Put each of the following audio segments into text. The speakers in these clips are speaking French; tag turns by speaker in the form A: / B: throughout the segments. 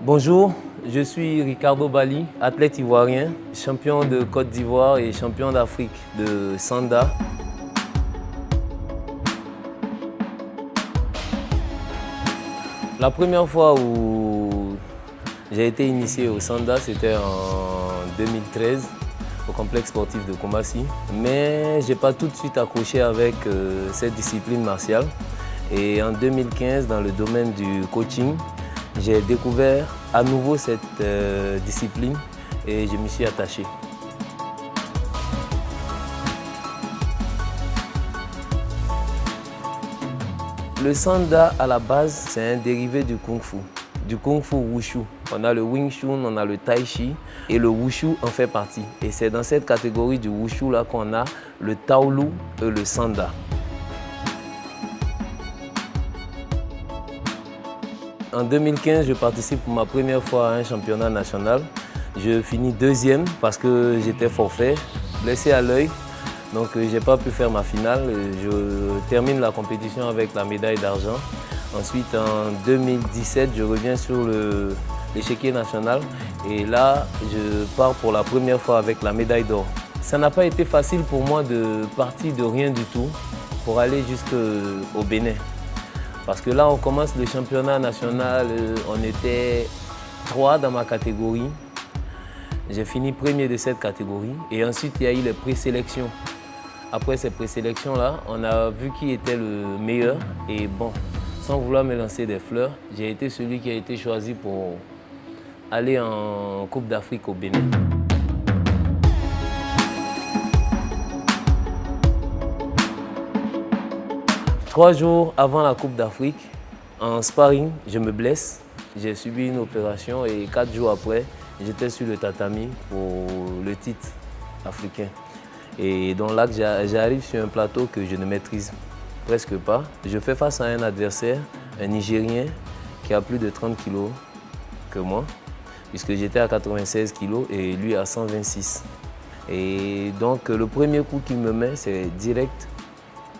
A: Bonjour, je suis Ricardo Bali, athlète ivoirien, champion de Côte d'Ivoire et champion d'Afrique de Sanda. La première fois où j'ai été initié au Sanda, c'était en 2013 au complexe sportif de Koumassi. Mais je n'ai pas tout de suite accroché avec cette discipline martiale. Et en 2015, dans le domaine du coaching, j'ai découvert à nouveau cette discipline et je m'y suis attaché. Le Sanda, à la base, c'est un dérivé du Kung Fu Wushu. On a le Wing Chun, on a le Tai Chi et le Wushu en fait partie. Et c'est dans cette catégorie du Wushu là qu'on a le Taolu et le Sanda. En 2015, je participe pour ma première fois à un championnat national. Je finis deuxième parce que j'étais forfait, blessé à l'œil. Donc je n'ai pas pu faire ma finale. Je termine la compétition avec la médaille d'argent. Ensuite, en 2017, je reviens sur l'échiquier national. Et là, je pars pour la première fois avec la médaille d'or. Ça n'a pas été facile pour moi de partir de rien du tout pour aller jusqu'au Bénin. Parce que là, on commence le championnat national, on était 3 dans ma catégorie. J'ai fini premier de cette catégorie. Et ensuite, il y a eu les présélections. Après ces présélections-là, on a vu qui était le meilleur. Et bon, sans vouloir me lancer des fleurs, j'ai été celui qui a été choisi pour aller en Coupe d'Afrique au Bénin. Trois jours avant la Coupe d'Afrique, en sparring, je me blesse. J'ai subi une opération et 4 jours après, j'étais sur le tatami pour le titre africain. Et donc là, j'arrive sur un plateau que je ne maîtrise presque pas. Je fais face à un adversaire, un Nigérien qui a plus de 30 kilos que moi, puisque j'étais à 96 kilos et lui à 126. Et donc le premier coup qu'il me met, c'est direct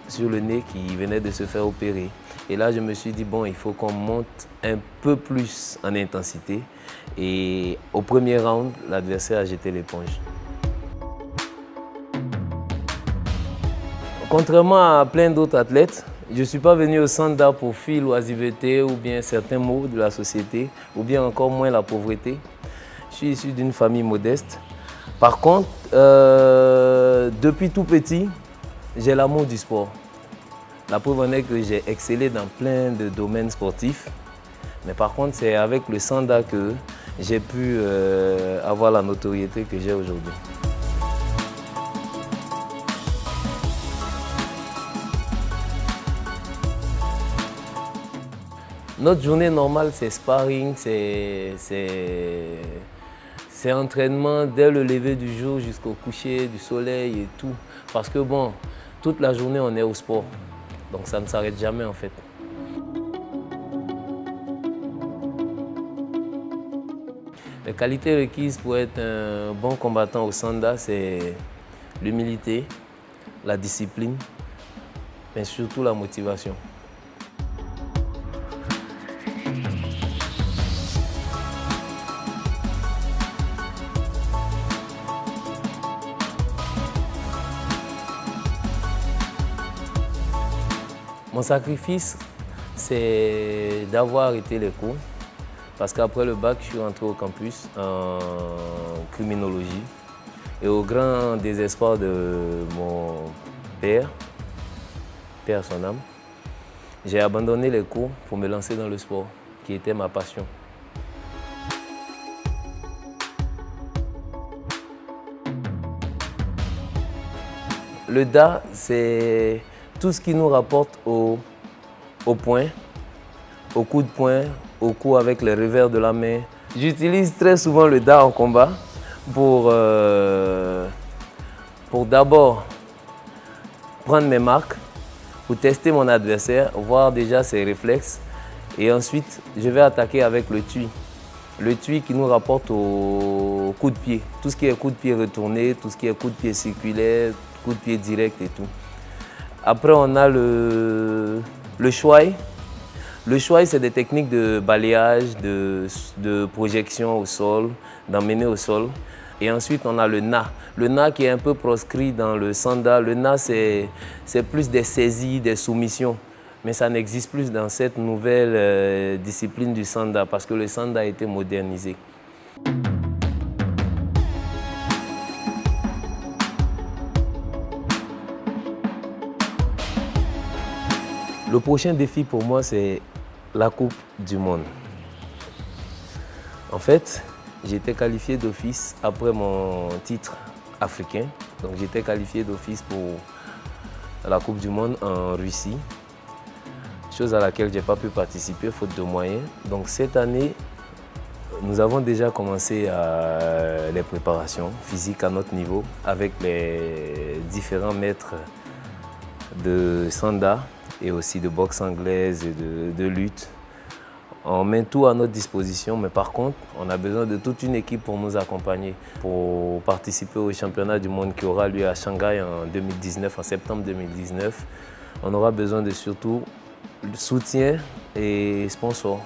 A: sur le nez qui venait de se faire opérer. Et là, je me suis dit, bon, il faut qu'on monte un peu plus en intensité. Et au premier round, l'adversaire a jeté l'éponge. Contrairement à plein d'autres athlètes, je ne suis pas venu au Sanda pour fuir l'oisiveté ou bien certains maux de la société, ou bien encore moins la pauvreté. Je suis issu d'une famille modeste. Par contre, depuis tout petit, j'ai l'amour du sport. La preuve en est que j'ai excellé dans plein de domaines sportifs. Mais par contre, c'est avec le Sanda que j'ai pu avoir la notoriété que j'ai aujourd'hui. Notre journée normale, c'est sparring, c'est entraînement dès le lever du jour jusqu'au coucher du soleil et tout. Parce que bon, toute la journée, on est au sport. Donc ça ne s'arrête jamais en fait. Les qualités requises pour être un bon combattant au Sanda, c'est l'humilité, la discipline, mais surtout la motivation. Mon sacrifice, c'est d'avoir arrêté les cours parce qu'après le bac, je suis rentré au campus en criminologie et au grand désespoir de mon père à son âme, j'ai abandonné les cours pour me lancer dans le sport qui était ma passion. Le Da, c'est tout ce qui nous rapporte au point, au coup de poing, au coup avec les revers de la main. J'utilise très souvent le Da en combat pour d'abord prendre mes marques, pour tester mon adversaire, voir déjà ses réflexes. Et ensuite, je vais attaquer avec le tui. Le tui qui nous rapporte au coup de pied. Tout ce qui est coup de pied retourné, tout ce qui est coup de pied circulaire, coup de pied direct et tout. Après, on a le shuai. Le choix, c'est des techniques de balayage, de projection au sol, d'emmener au sol. Et ensuite, on a le na. Le na qui est un peu proscrit dans le sanda. Le na, c'est plus des saisies, des soumissions. Mais ça n'existe plus dans cette nouvelle discipline du sanda parce que le sanda a été modernisé. Le prochain défi pour moi, c'est la Coupe du Monde. En fait, j'ai été qualifié d'office après mon titre africain. Donc j'étais qualifié d'office pour la Coupe du Monde en Russie. Chose à laquelle je n'ai pas pu participer faute de moyens. Donc cette année, nous avons déjà commencé les préparations physiques à notre niveau avec les différents maîtres de sanda et aussi de boxe anglaise et de lutte. On met tout à notre disposition, mais par contre, on a besoin de toute une équipe pour nous accompagner, pour participer au championnat du monde qui aura lieu à Shanghai en 2019, en septembre 2019. On aura besoin de surtout soutien et sponsors.